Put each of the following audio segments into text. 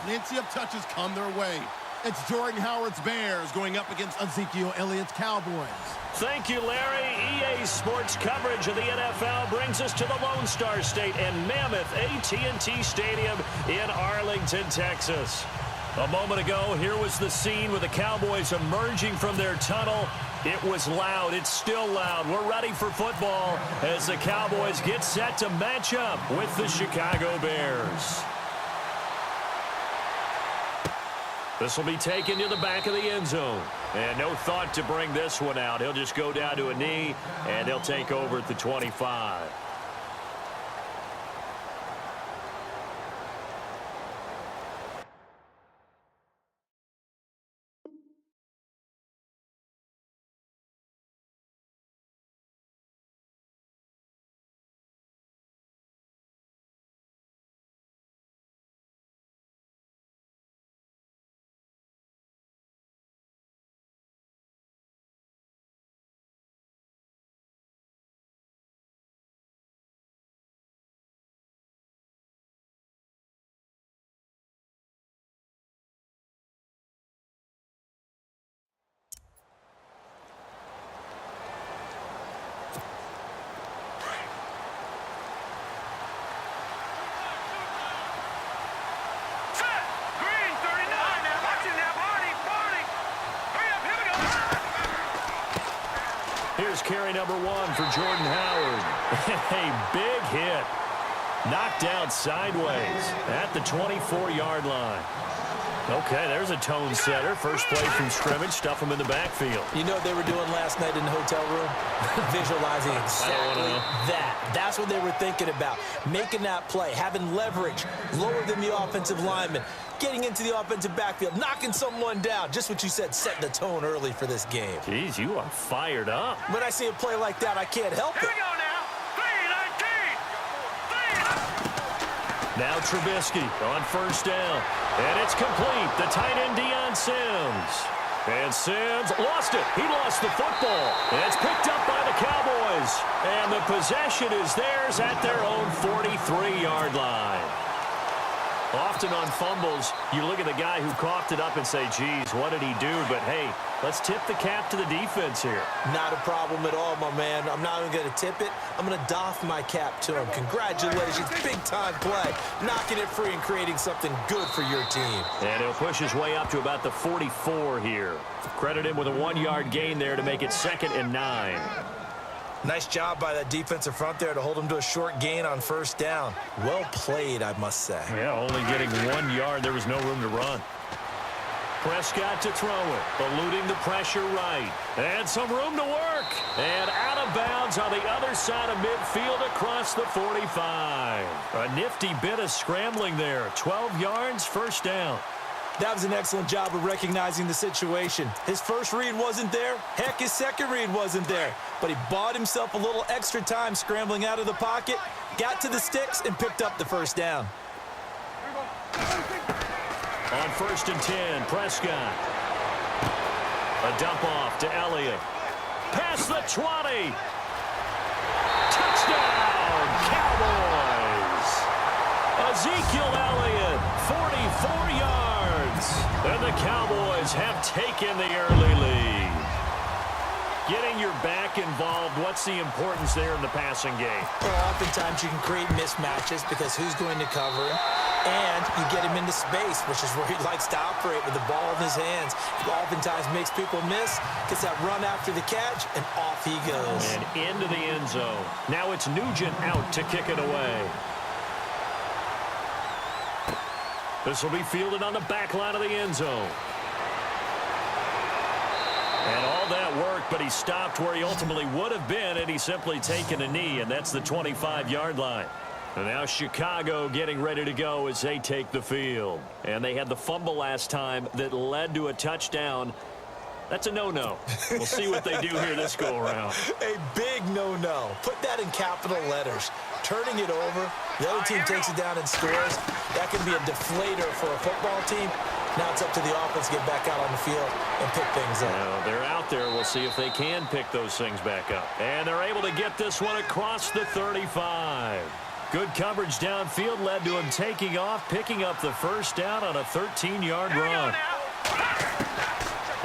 plenty of touches come their way. It's Jordan Howard's Bears going up against Ezekiel Elliott's Cowboys. Thank you, Larry. EA Sports coverage of the NFL brings us to the Lone Star State and Mammoth AT&T Stadium in Arlington, Texas. A moment ago, here was the scene with the Cowboys emerging from their tunnel. It was loud. It's still loud. We're ready for football as the Cowboys get set to match up with the Chicago Bears. This will be taken to the back of the end zone. And no thought to bring this one out. He'll just go down to a knee, and they'll take over at the 25. Here's carry number 1 for Jordan Howard. A big hit. Knocked out sideways at the 24-yard line. Okay, there's a tone setter. First play from scrimmage. Stuff him in the backfield. You know what they were doing last night in the hotel room? Visualizing exactly that. That's what they were thinking about. Making that play, having leverage, lower than the offensive lineman, getting into the offensive backfield, knocking someone down. Just what you said, setting the tone early for this game. Jeez, you are fired up. When I see a play like that, I can't help it. Here we go now. 3-19. Now Trubisky on first down. And it's complete. The tight end, Deion Sims. And Sims lost it. He lost the football. And it's picked up by the Cowboys. And the possession is theirs at their own 43-yard line. Often on fumbles, you look at the guy who coughed it up and say, geez, what did he do? But, hey, let's tip the cap to the defense here. Not a problem at all, my man. I'm not even going to tip it. I'm going to doff my cap to him. Congratulations. Big-time play. Knocking it free and creating something good for your team. And he'll push his way up to about the 44 here. Credit him with a 1-yard gain there to make it 2nd and 9. Nice job by that defensive front there to hold him to a short gain on first down. Well played, I must say. Yeah, only getting 1 yard. There was no room to run. Prescott to throw it, eluding the pressure right. And some room to work. And out of bounds on the other side of midfield across the 45. A nifty bit of scrambling there. 12 yards, first down. That was an excellent job of recognizing the situation. His first read wasn't there. Heck, his second read wasn't there. But he bought himself a little extra time scrambling out of the pocket, got to the sticks, and picked up the first down. On 1st and 10, Prescott. A dump off to Elliott. Past the 20. Touchdown, Cowboys. Ezekiel Elliott, 44 yards. And the Cowboys have taken the early lead. Getting your back involved, what's the importance there in the passing game? Well, oftentimes you can create mismatches because who's going to cover him? And you get him into space, which is where he likes to operate with the ball in his hands. He oftentimes makes people miss, gets that run after the catch, and off he goes. And into the end zone. Now it's Nugent out to kick it away. This will be fielded on the back line of the end zone. And all that work, but he stopped where he ultimately would have been, and he's simply taken a knee, and that's the 25-yard line. And now Chicago getting ready to go as they take the field. And they had the fumble last time that led to a touchdown. That's a no-no. We'll see what they do here this go-around. A big no-no. Put that in capital letters. Turning it over, the other team takes it down and scores. That can be a deflator for a football team. Now it's up to the offense to get back out on the field and pick things up. Now, they're out there. We'll see if they can pick those things back up. And they're able to get this one across the 35. Good coverage downfield led to him taking off, picking up the first down on a 13-yard run.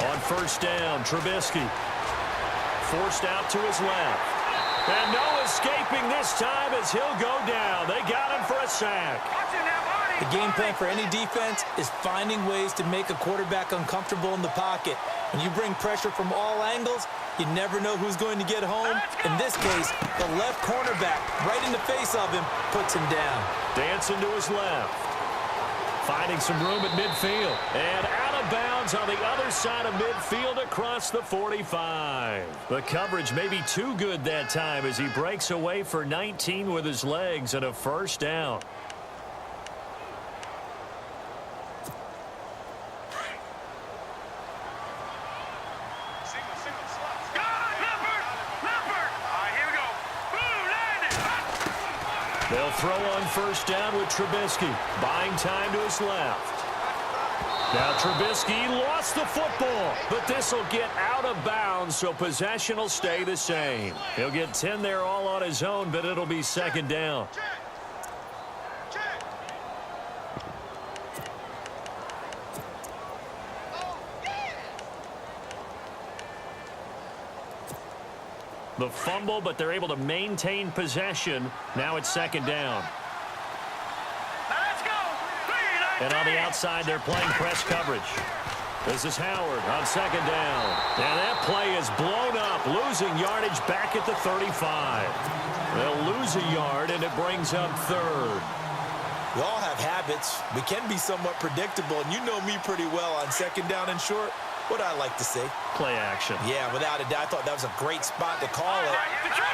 On first down, Trubisky forced out to his left. And no escaping this time as he'll go down. They got him for a sack. The game plan for any defense is finding ways to make a quarterback uncomfortable in the pocket. When you bring pressure from all angles, you never know who's going to get home. In this case, the left cornerback, right in the face of him, puts him down. Dancing to his left. Finding some room at midfield. And out of bounds on the other side of midfield across the 45. The coverage may be too good that time as he breaks away for 19 with his legs and a first down. They'll throw on first down with Trubisky. Buying time to his left. Now Trubisky lost the football, but this will get out of bounds, so possession will stay the same. He'll get 10 there all on his own, but it'll be second down. The fumble, but they're able to maintain possession. Now it's second down. And on the outside, they're playing press coverage. This is Howard on second down. And that play is blown up, losing yardage back at the 35. They'll lose a yard, and it brings up third. We all have habits. We can be somewhat predictable, and you know me pretty well on second down and short. What I like to say? Play action. Yeah, without a doubt. I thought that was a great spot to call it.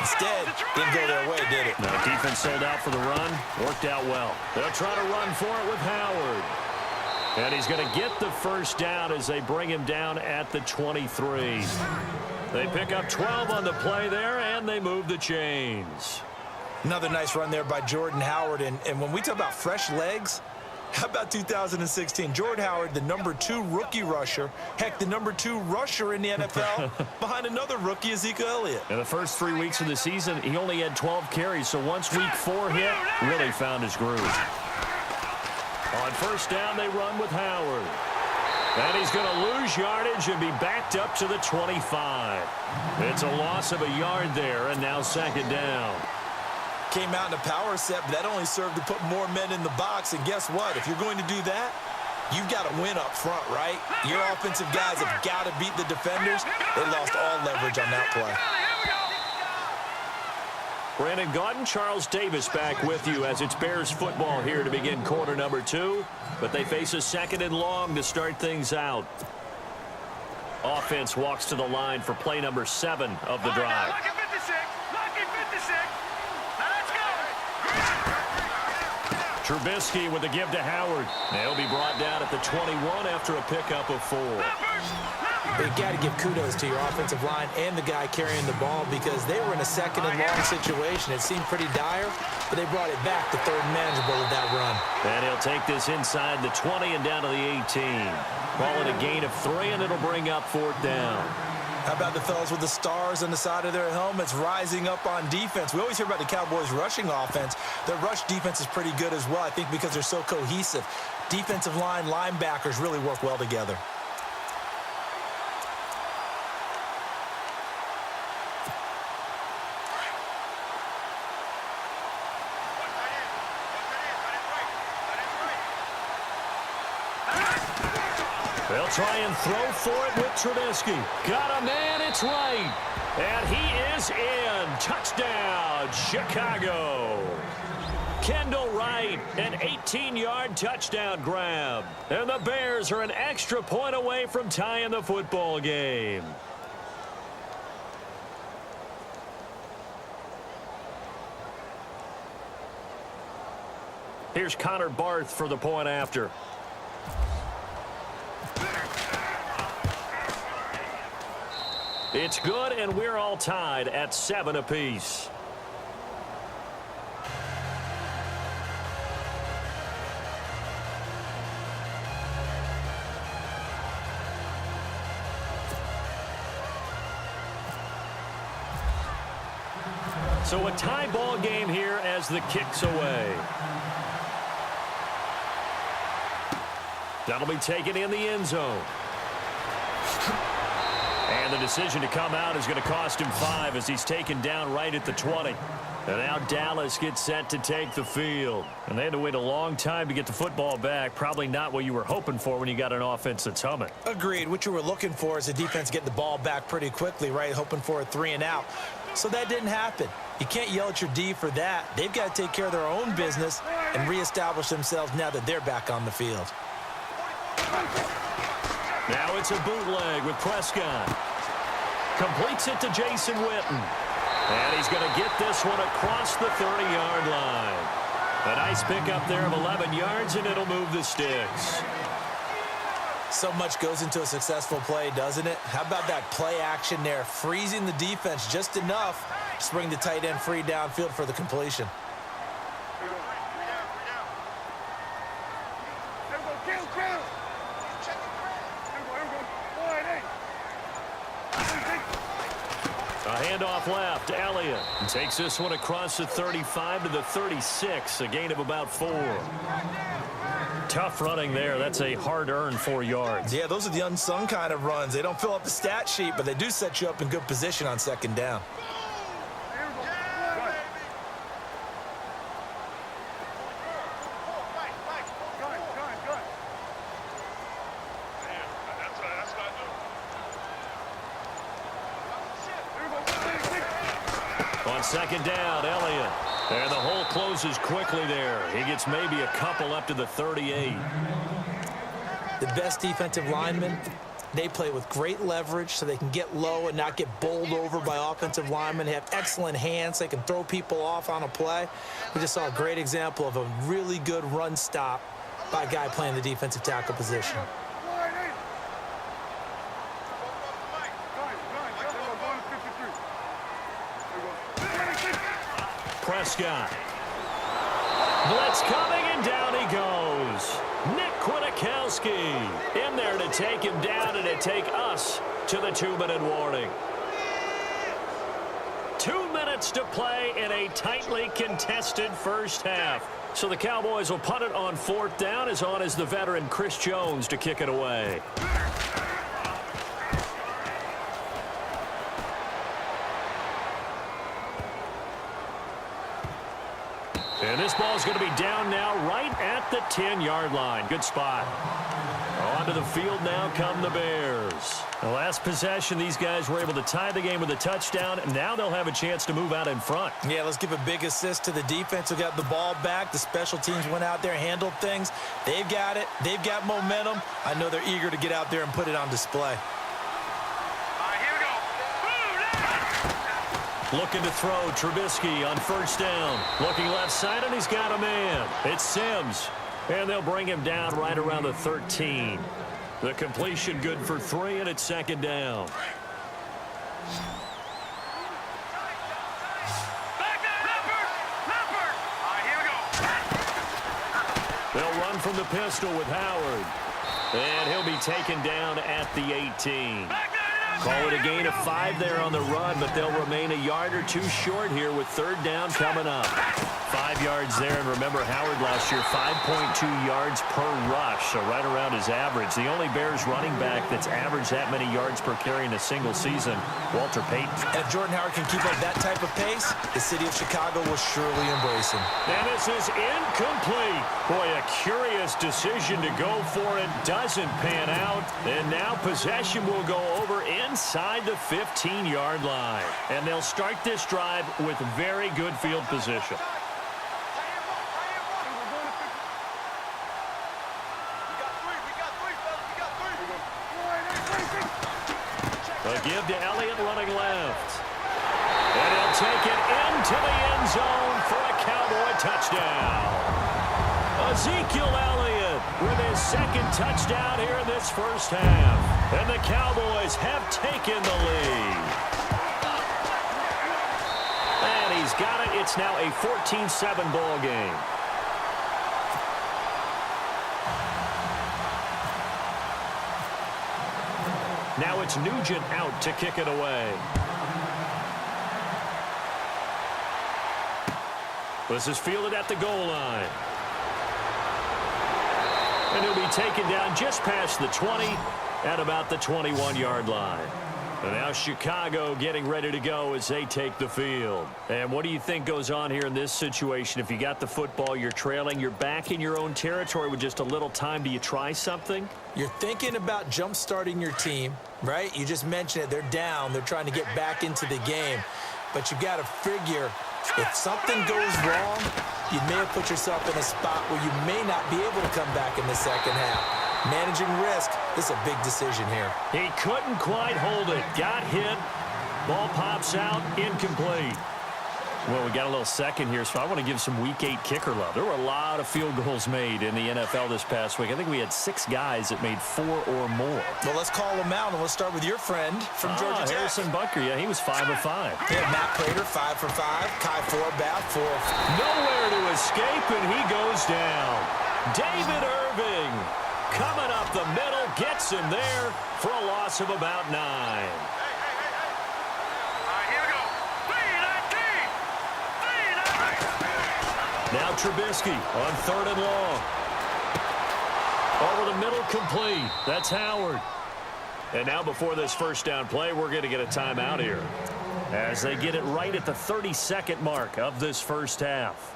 Instead, didn't go their way, did it? No, defense sold out for the run. Worked out well. They'll try to run for it with Howard. And he's going to get the first down as they bring him down at the 23. They pick up 12 on the play there, and they move the chains. Another nice run there by Jordan Howard. And when we talk about fresh legs, how about 2016? Jordan Howard, the #2 rookie rusher. Heck, the #2 rusher in the NFL behind another rookie, Ezekiel Elliott. In the first 3 weeks of the season, he only had 12 carries, so once week 4 hit, really found his groove. On first down, they run with Howard. And he's going to lose yardage and be backed up to the 25. It's a loss of a yard there, and now second down. Came out in a power set, but that only served to put more men in the box. And guess what? If you're going to do that, you've got to win up front, right? Your offensive guys have got to beat the defenders. They lost all leverage on that play. Brandon Gaudin, Charles Davis back with you as it's Bears football here to begin quarter number 2. But they face a second and long to start things out. Offense walks to the line for play number 7 of the drive. Trubisky with the give to Howard. They'll be brought down at the 21 after a pickup of 4. You've got to give kudos to your offensive line and the guy carrying the ball because they were in a second and long situation. It seemed pretty dire, but they brought it back to third manageable with that run. And he'll take this inside the 20 and down to the 18. Call it a gain of 3, and it'll bring up 4th down. How about the fellas with the stars on the side of their helmets rising up on defense? We always hear about the Cowboys' rushing offense. Their rush defense is pretty good as well, I think, because they're so cohesive. Defensive line, linebackers really work well together. They'll try and throw for it with Trubisky. Got a man, it's right. And he is in. Touchdown, Chicago. Kendall Wright, an 18-yard touchdown grab. And the Bears are an extra point away from tying the football game. Here's Connor Barth for the point after. It's good, and we're all tied at 7 apiece. So a tie ball game here as the kick's away. That'll be taken in the end zone. And the decision to come out is going to cost him 5 as he's taken down right at the 20. And now Dallas gets set to take the field. And they had to wait a long time to get the football back. Probably not what you were hoping for when you got an offense that's humming. Agreed. What you were looking for is the defense getting the ball back pretty quickly, right? Hoping for a 3 and out. So that didn't happen. You can't yell at your D for that. They've got to take care of their own business and reestablish themselves now that they're back on the field. Now it's a bootleg with Prescott. Completes it to Jason Witten. And he's going to get this one across the 30-yard line. A nice pickup there of 11 yards, and it'll move the sticks. So much goes into a successful play, doesn't it? How about that play action there? Freezing the defense just enough to bring the tight end free downfield for the completion. A handoff left, Elliott takes this one across the 35 to the 36, a gain of about 4. Tough running there. That's a hard-earned 4 yards. Yeah, those are the unsung kind of runs. They don't fill up the stat sheet, but they do set you up in good position on second down. On second down, Elliott. And the hole closes quickly there. He gets maybe a couple up to the 38. The best defensive linemen, they play with great leverage so they can get low and not get bowled over by offensive linemen. They have excellent hands. They can throw people off on a play. We just saw a great example of a really good run stop by a guy playing the defensive tackle position. Prescott. Blitz coming, and down he goes. Nick Kwiatkowski in there to take him down and to take us to the 2-minute warning. 2 minutes to play in a tightly contested first half. So the Cowboys will punt it on 4th down, as on is the veteran Chris Jones to kick it away. And this ball is going to be down now right at the 10-yard line. Good spot. Onto the field now come the Bears. The last possession, these guys were able to tie the game with a touchdown, and now they'll have a chance to move out in front. Yeah, let's give a big assist to the defense who got the ball back. The special teams went out there, handled things. They've got it. They've got momentum. I know they're eager to get out there and put it on display. Looking to throw, Trubisky on 1st down. Looking left side, and he's got a man. It's Sims. And they'll bring him down right around the 13. The completion good for 3, and it's 2nd down. They'll run from the pistol with Howard. And he'll be taken down at the 18. Call it a gain of 5 there on the run, but they'll remain a yard or 2 short here with 3rd down coming up. 5 yards there, and remember Howard last year, 5.2 yards per rush, so right around his average. The only Bears running back that's averaged that many yards per carry in a single season, Walter Payton. And if Jordan Howard can keep up that type of pace, the city of Chicago will surely embrace him. And this is incomplete. Boy, a curious decision to go for it. Doesn't pan out. And now possession will go over inside the 15-yard line. And they'll start this drive with very good field position. A give to Elliott running left. And he'll take it into the end zone for a Cowboy touchdown. Ezekiel Elliott with his 2nd touchdown here in this first half. And the Cowboys have taken the lead. And he's got it. It's now a 14-7 ball game. Now it's Nugent out to kick it away. This is fielded at the goal line. And he'll be taken down just past the 20 at about the 21-yard line. And now Chicago getting ready to go as they take the field. And what do you think goes on here in this situation? If you got the football, you're trailing, you're back in your own territory with just a little time. Do you try something? You're thinking about jump-starting your team, right? You just mentioned it. They're down. They're trying to get back into the game. But you got to figure if something goes wrong, you may have put yourself in a spot where you may not be able to come back in the second half. Managing risk, this is a big decision here. He couldn't quite hold it. Got hit. Ball pops out. Incomplete. Well, we got a little second here, so I want to give some Week 8 kicker love. There were a lot of field goals made in the NFL this past week. I think we had 6 guys that made 4 or more. Well, let's call them out, and let's start with your friend from Georgia Tech. Harrison Butker, yeah, he was 5 of 5. Yeah, Matt Prater, 5 for 5. Kai Forbath, 4 of 5. Nowhere to escape, and he goes down. David Irving coming up the middle, gets him there for a loss of about 9. Now Trubisky on 3rd and long. Over the middle, complete. That's Howard. And now before this first down play, we're going to get a timeout here as they get it right at the 32nd mark of this first half.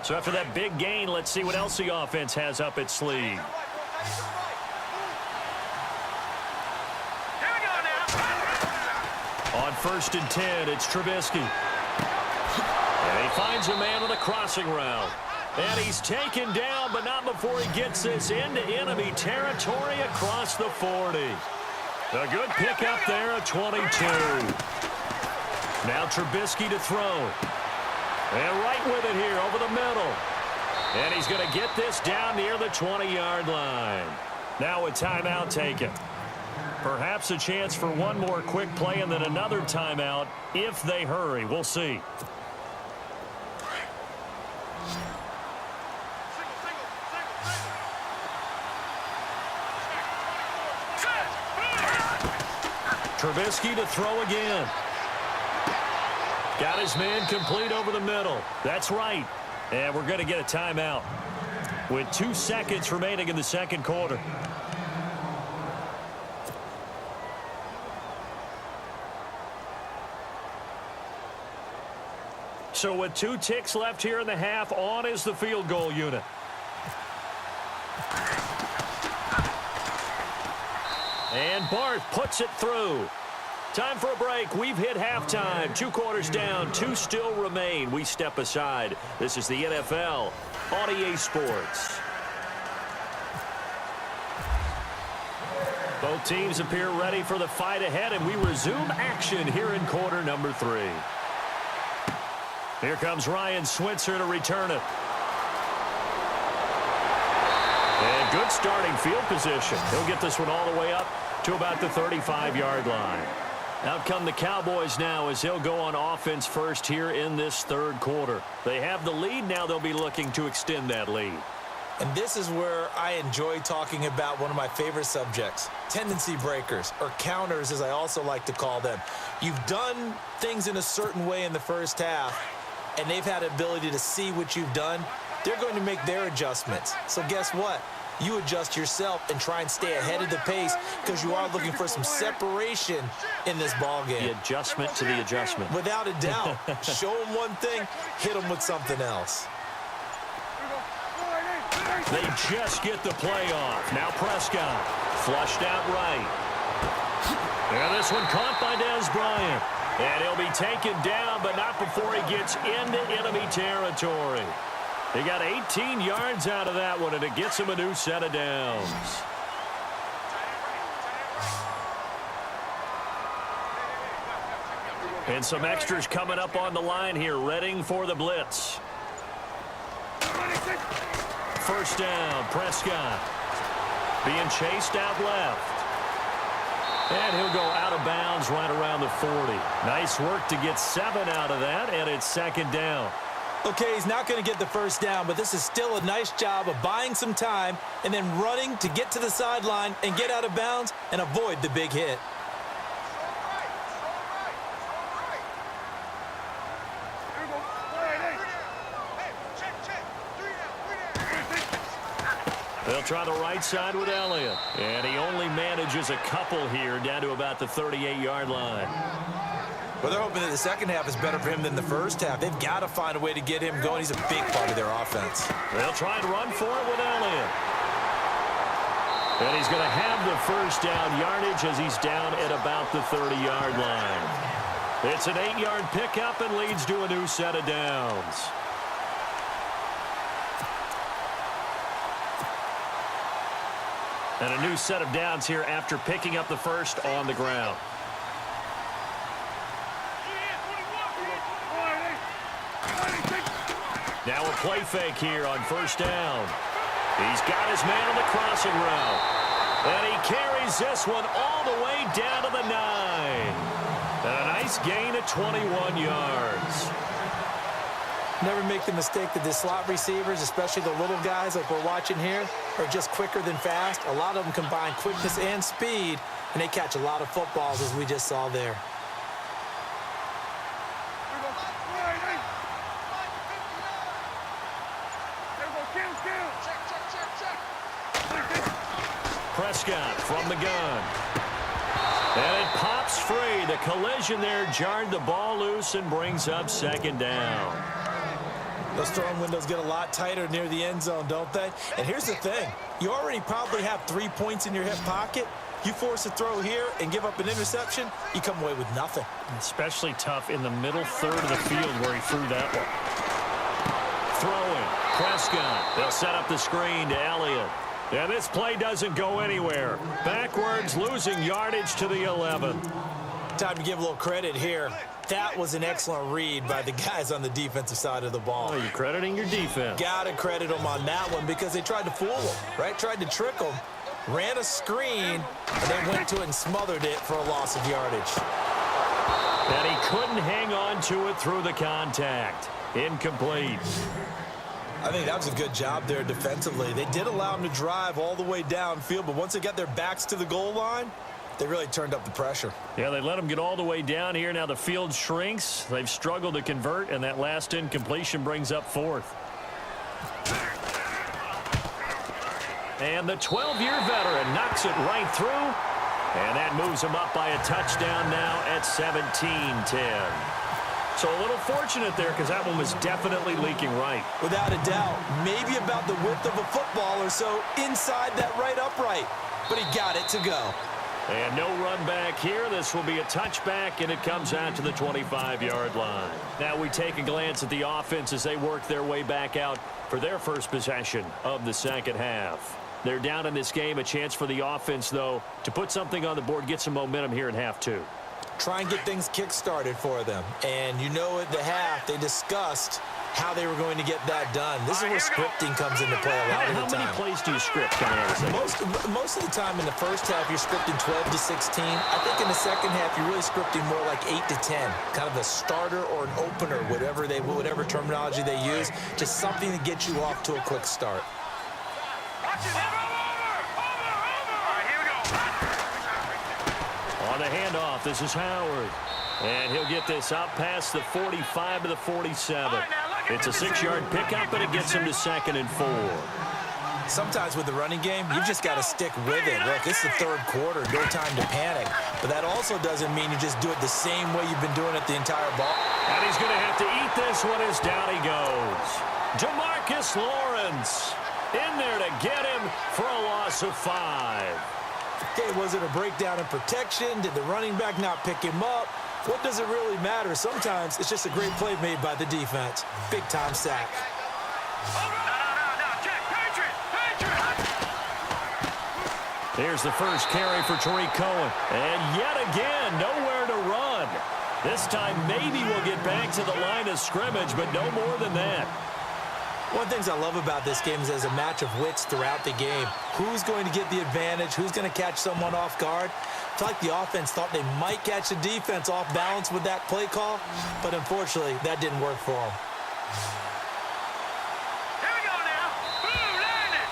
So after that big gain, let's see what else the offense has up its sleeve. On 1st and 10, it's Trubisky. And he finds a man with a crossing route. And he's taken down, but not before he gets this into enemy territory across the 40. A good pickup there at 22. Now Trubisky to throw. And right with it here over the middle. And he's going to get this down near the 20-yard line. Now a timeout taken. Perhaps a chance for one more quick play and then another timeout if they hurry. We'll see. Trubisky to throw again. Got his man complete over the middle. That's right. And we're going to get a timeout with 2 seconds remaining in the second quarter. So with 2 ticks left here in the half, on is the field goal unit. And Barth puts it through. Time for a break. We've hit halftime. 2 quarters down. 2 still remain. We step aside. This is the NFL on EA Sports. Both teams appear ready for the fight ahead, and we resume action here in quarter number 3. Here comes Ryan Switzer to return it. And good starting field position. He'll get this one all the way up to about the 35-yard line. Out come the Cowboys now as they'll go on offense first here in this third quarter. They have the lead. Now they'll be looking to extend that lead. And this is where I enjoy talking about one of my favorite subjects, tendency breakers, or counters as I also like to call them. You've done things in a certain way in the first half, and they've had the ability to see what you've done. They're going to make their adjustments. So guess what? You adjust yourself and try and stay ahead of the pace because you are looking for some separation in this ballgame. The adjustment to the adjustment. Without a doubt. Show them one thing, hit them with something else. They just get the play off. Now Prescott flushed out right. And this one caught by Dez Bryant. And he'll be taken down, but not before he gets into enemy territory. He got 18 yards out of that one, and it gets him a new set of downs. And some extras coming up on the line here, readying for the blitz. First down, Prescott being chased out left. And he'll go out of bounds right around the 40. Nice work to get 7 out of that, and it's second down. Okay, he's not going to get the first down, but this is still a nice job of buying some time and then running to get to the sideline and get out of bounds and avoid the big hit. They'll try the right side with Elliott. And he only manages a couple here down to about the 38-yard line. Well, they're hoping that the second half is better for him than the first half. They've got to find a way to get him going. He's a big part of their offense. They'll try and run for it with Elliott. And he's going to have the first down yardage as he's down at about the 30-yard line. It's an 8-yard pickup and leads to a new set of downs. And a new set of downs here after picking up the first on the ground. Now a play fake here on first down. He's got his man on the crossing route. And he carries this one all the way down to the 9. And a nice gain of 21 yards. Never make the mistake that the slot receivers, especially the little guys like we're watching here, are just quicker than fast. A lot of them combine quickness and speed, and they catch a lot of footballs, as we just saw there. Prescott from the gun. And it pops free. The collision there jarred the ball loose and brings up second down. Those throwing windows get a lot tighter near the end zone, don't they? And here's the thing. You already probably have 3 points in your hip pocket. You force a throw here and give up an interception, you come away with nothing. Especially tough in the middle third of the field where he threw that one. Throwing. Prescott. They'll set up the screen to Elliott. And this play doesn't go anywhere. Backwards, losing yardage to the 11. Time to give a little credit here. That was an excellent read by the guys on the defensive side of the ball. Oh, you're crediting your defense. Got to credit them on that one because they tried to fool them, right? Tried to trick them, ran a screen, and they went to it and smothered it for a loss of yardage. And he couldn't hang on to it through the contact. Incomplete. I think that was a good job there defensively. They did allow them to drive all the way downfield, but once they got their backs to the goal line, they really turned up the pressure. Yeah, they let them get all the way down here. Now the field shrinks. They've struggled to convert, and that last incompletion brings up fourth. And the 12-year veteran knocks it right through, and that moves him up by a touchdown now at 17-10. So a little fortunate there because that one was definitely leaking right. Without a doubt. Maybe about the width of a football or so inside that right upright. But he got it to go. And no run back here. This will be a touchback, and it comes out to the 25-yard line. Now we take a glance at the offense as they work their way back out for their first possession of the second half. They're down in this game. A chance for the offense, though, to put something on the board, get some momentum here in half two. Try and get things kick-started for them. And you know at the half, they discussed how they were going to get that done. This is where scripting comes into play a lot of the time. How many plays do you script coming out of the second? Most of the time in the first half, you're scripting 12 to 16. I think in the second half, you're really scripting more like 8 to 10. Kind of a starter or an opener, whatever terminology they use. Just something to get you off to a quick start. On the handoff, this is Howard. And he'll get this out past the 45 to the 47. It's a 6-yard pickup, but it gets him to 2nd and 4. Sometimes with the running game, you've just got to stick with it. Look, it's the third quarter, no time to panic. But that also doesn't mean you just do it the same way you've been doing it the entire ball. And he's going to have to eat this one as down he goes. DeMarcus Lawrence in there to get him for a loss of 5. Okay, was it a breakdown in protection? Did the running back not pick him up? What does it really matter? Sometimes it's just a great play made by the defense. Big-time sack. Here's the first carry for Tariq Cohen. And yet again, nowhere to run. This time maybe we'll get back to the line of scrimmage, but no more than that. One of the things I love about this game is there's a match of wits throughout the game. Who's going to get the advantage? Who's going to catch someone off guard? I feel like the offense thought they might catch the defense off balance with that play call, but unfortunately, that didn't work for them. Here we go now. Boom, landed.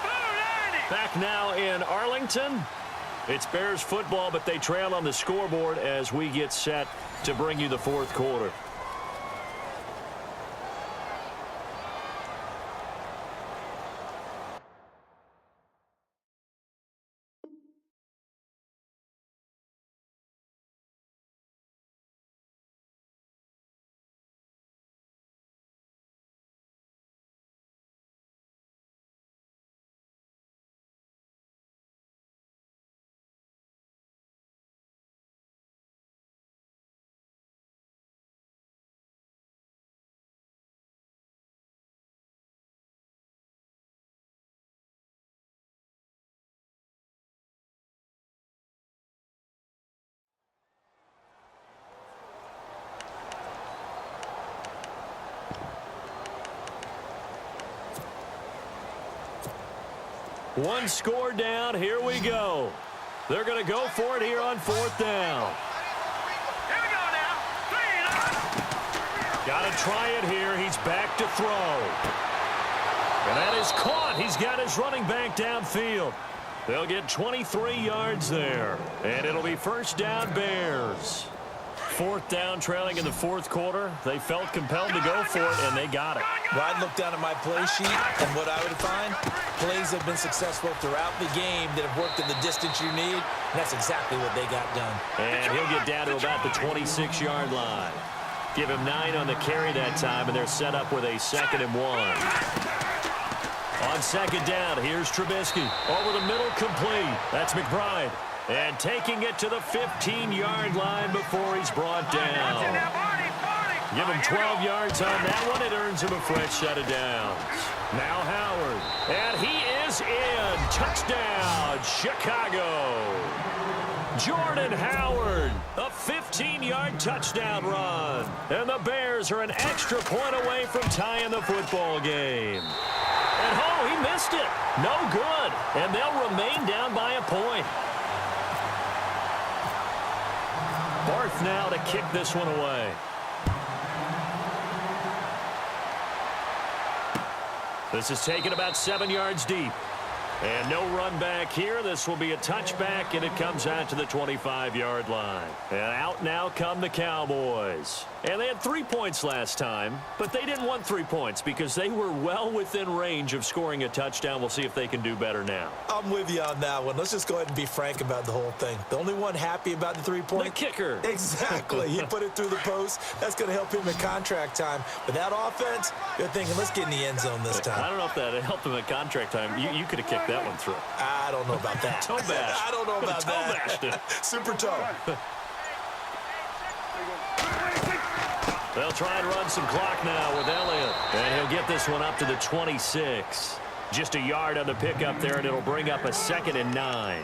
Boom, landed. Back now in Arlington. It's Bears football, but they trail on the scoreboard as we get set to bring you the fourth quarter. One score down. Here we go. They're going to go for it here on 4th down. Here we go now. Got to try it here. He's back to throw. And that is caught. He's got his running back downfield. They'll get 23 yards there. And it'll be 1st down Bears. 4th down, trailing in the 4th quarter. They felt compelled to go for it, and they got it. Well, I'd look down at my play sheet, and what I would find, plays have been successful throughout the game that have worked in the distance you need, and that's exactly what they got done. And he'll get down to about the 26-yard line. Give him 9 on the carry that time, and they're set up with a 2nd and 1. On 2nd down, here's Trubisky. Over the middle, complete. That's McBride. And taking it to the 15-yard line before he's brought down. Give him 12 yards on that one. It earns him a fresh set of downs. Now Howard. And he is in. Touchdown, Chicago. Jordan Howard, a 15-yard touchdown run. And the Bears are an extra point away from tying the football game. And, oh, he missed it. No good. And they'll remain down by a point. Barth now to kick this one away. This is taken about 7 yards deep. And no run back here. This will be a touchback, and it comes out to the 25-yard line. And out now come the Cowboys. And they had 3 points last time, but they didn't want 3 points because they were well within range of scoring a touchdown. We'll see if they can do better now. I'm with you on that one. Let's just go ahead and be frank about the whole thing. The only one happy about the 3-point? The kicker. Exactly. He put it through the post. That's going to help him in contract time. But that offense, you're thinking, let's get in the end zone this time. I don't know if that helped him in contract time. You could have kicked that one through. I don't know about that. Toe bash. I don't know about toe that. bashed it. Super toe. They'll try and run some clock now with Elliott. And he'll get this one up to the 26. Just a yard on the pickup there, and it'll bring up a 2nd and 9.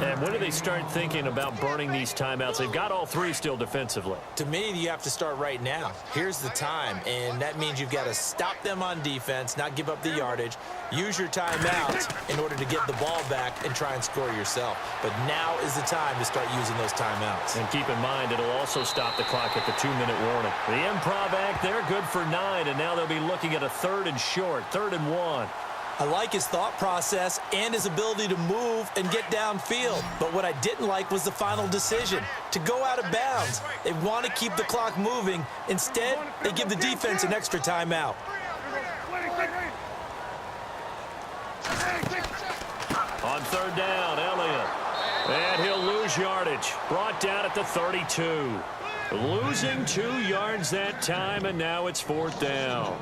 And when do they start thinking about burning these timeouts? They've got all 3 still defensively. To me, you have to start right now. Here's the time, and that means you've got to stop them on defense, not give up the yardage, use your timeouts in order to get the ball back and try and score yourself. But now is the time to start using those timeouts. And keep in mind, it'll also stop the clock at the 2-minute warning. The improv act, they're good for 9, and now they'll be looking at a 3rd and short, 3rd and 1. I like his thought process and his ability to move and get downfield. But what I didn't like was the final decision, to go out of bounds. They want to keep the clock moving. Instead, they give the defense an extra timeout. On 3rd down, Elliott. And he'll lose yardage. Brought down at the 32. Losing 2 yards that time, and now it's 4th down.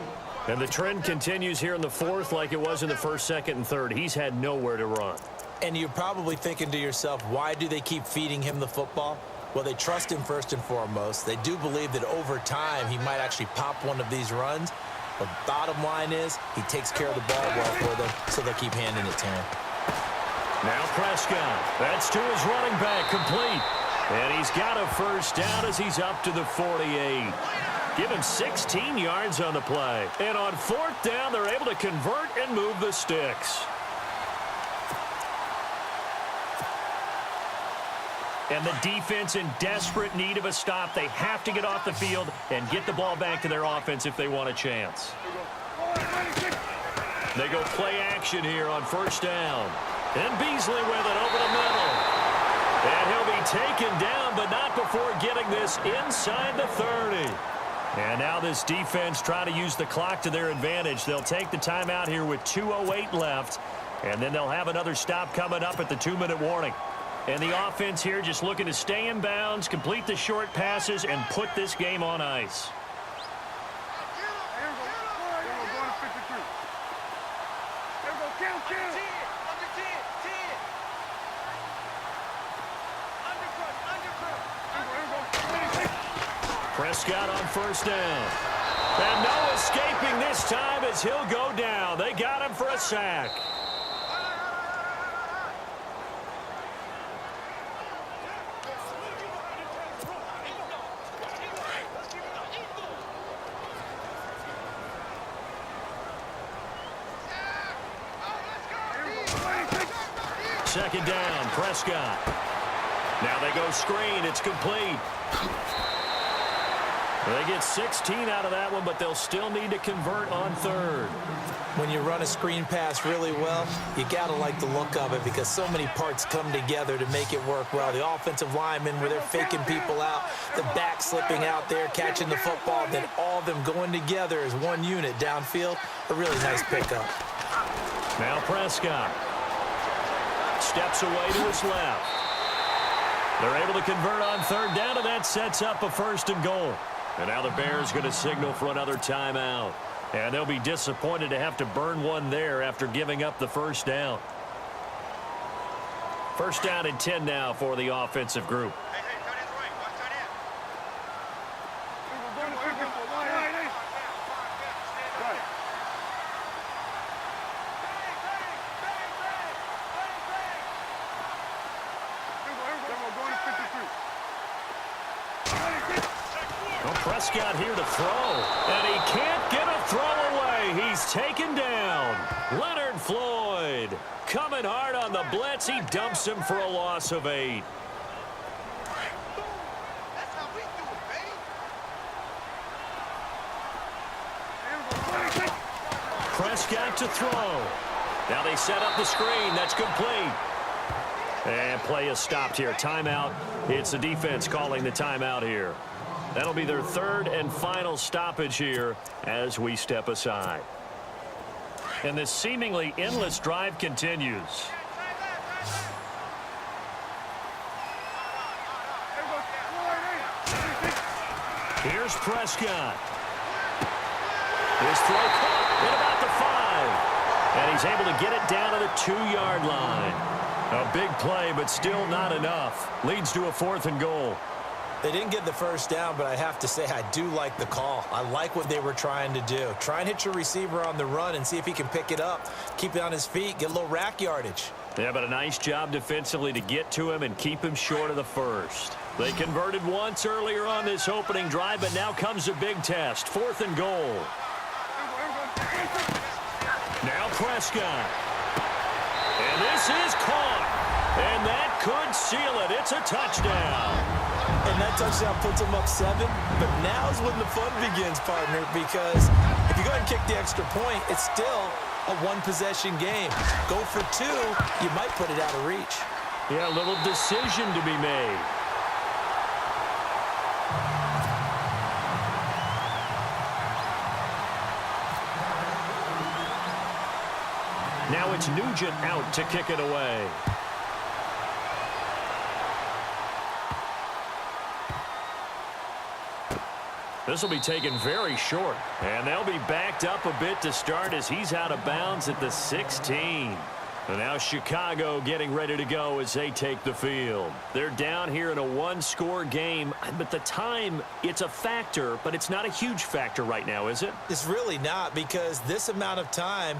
And the trend continues here in the 4th like it was in the 1st, 2nd, and 3rd. He's had nowhere to run. And you're probably thinking to yourself, why do they keep feeding him the football? Well, they trust him first and foremost. They do believe that over time he might actually pop one of these runs. But bottom line is he takes care of the ball well for them, so they'll keep handing it to him. Now Prescott. That's to his running back, complete. And he's got a 1st down as he's up to the 48. Give him 16 yards on the play. And on 4th down, they're able to convert and move the sticks. And the defense in desperate need of a stop. They have to get off the field and get the ball back to their offense if they want a chance. They go play action here on 1st down. And Beasley with it over the middle. And he'll be taken down, but not before getting this inside the 30. And now this defense trying to use the clock to their advantage. They'll take the timeout here with 2:08 left. And then they'll have another stop coming up at the 2-minute warning. And the offense here just looking to stay in bounds, complete the short passes, and put this game on ice. Prescott on 1st down. And no escaping this time as he'll go down. They got him for a sack. Second down, Prescott. Now they go screen. It's complete. They get 16 out of that one, but they'll still need to convert on third. When you run a screen pass really well, you got to like the look of it because so many parts come together to make it work well. The offensive linemen, where they're faking people out, the back slipping out there, catching the football, then all of them going together as one unit downfield. A really nice pickup. Now Prescott steps away to his left. They're able to convert on third down, and that sets up a 1st and goal. And now the Bears going to signal for another timeout. And they'll be disappointed to have to burn one there after giving up the 1st down. 1st down and 10 now for the offensive group. Prescott here to throw, and he can't get a throw away. He's taken down. Leonard Floyd coming hard on the blitz. He dumps him for a loss of 8. Prescott to throw. Now they set up the screen. That's complete. And play is stopped here. Timeout. It's the defense calling the timeout here. That'll be their 3rd and final stoppage here as we step aside. And this seemingly endless drive continues. Here's Prescott. His throw caught at about the 5. And he's able to get it down to the 2-yard line. A big play, but still not enough. Leads to a 4th and goal. They didn't get the 1st down, but I have to say I do like the call. I like what they were trying to do. Try and hit your receiver on the run and see if he can pick it up. Keep it on his feet, get a little rack yardage. Yeah, but a nice job defensively to get to him and keep him short of the 1st. They converted once earlier on this opening drive, but now comes a big test. 4th and goal. Now Prescott. And this is caught. And that could seal it. It's a touchdown. And that touchdown puts them up 7. But now's when the fun begins, partner, because if you go ahead and kick the extra point, it's still a 1-possession game. Go for 2, you might put it out of reach. Yeah, a little decision to be made. Now it's Nugent out to kick it away. This will be taken very short, and they'll be backed up a bit to start as he's out of bounds at the 16. And now Chicago getting ready to go as they take the field. They're down here in a 1-score game, but the time, it's a factor, but it's not a huge factor right now, is it? It's really not, because this amount of time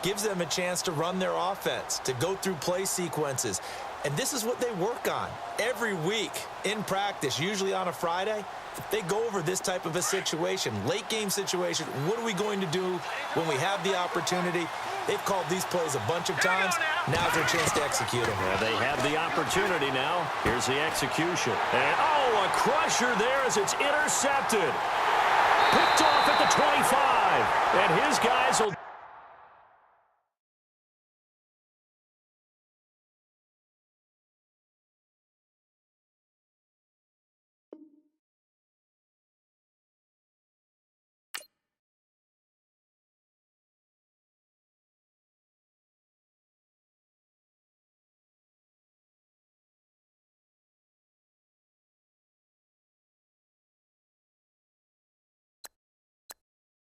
gives them a chance to run their offense, to go through play sequences. And this is what they work on every week in practice, usually on a Friday. They go over this type of a situation, late game situation. What are we going to do when we have the opportunity? They've called these plays a bunch of times. Now's their chance to execute them. Yeah, they have the opportunity now. Here's the execution. And, oh, a crusher there as it's intercepted. Picked off at the 25. And his guys will...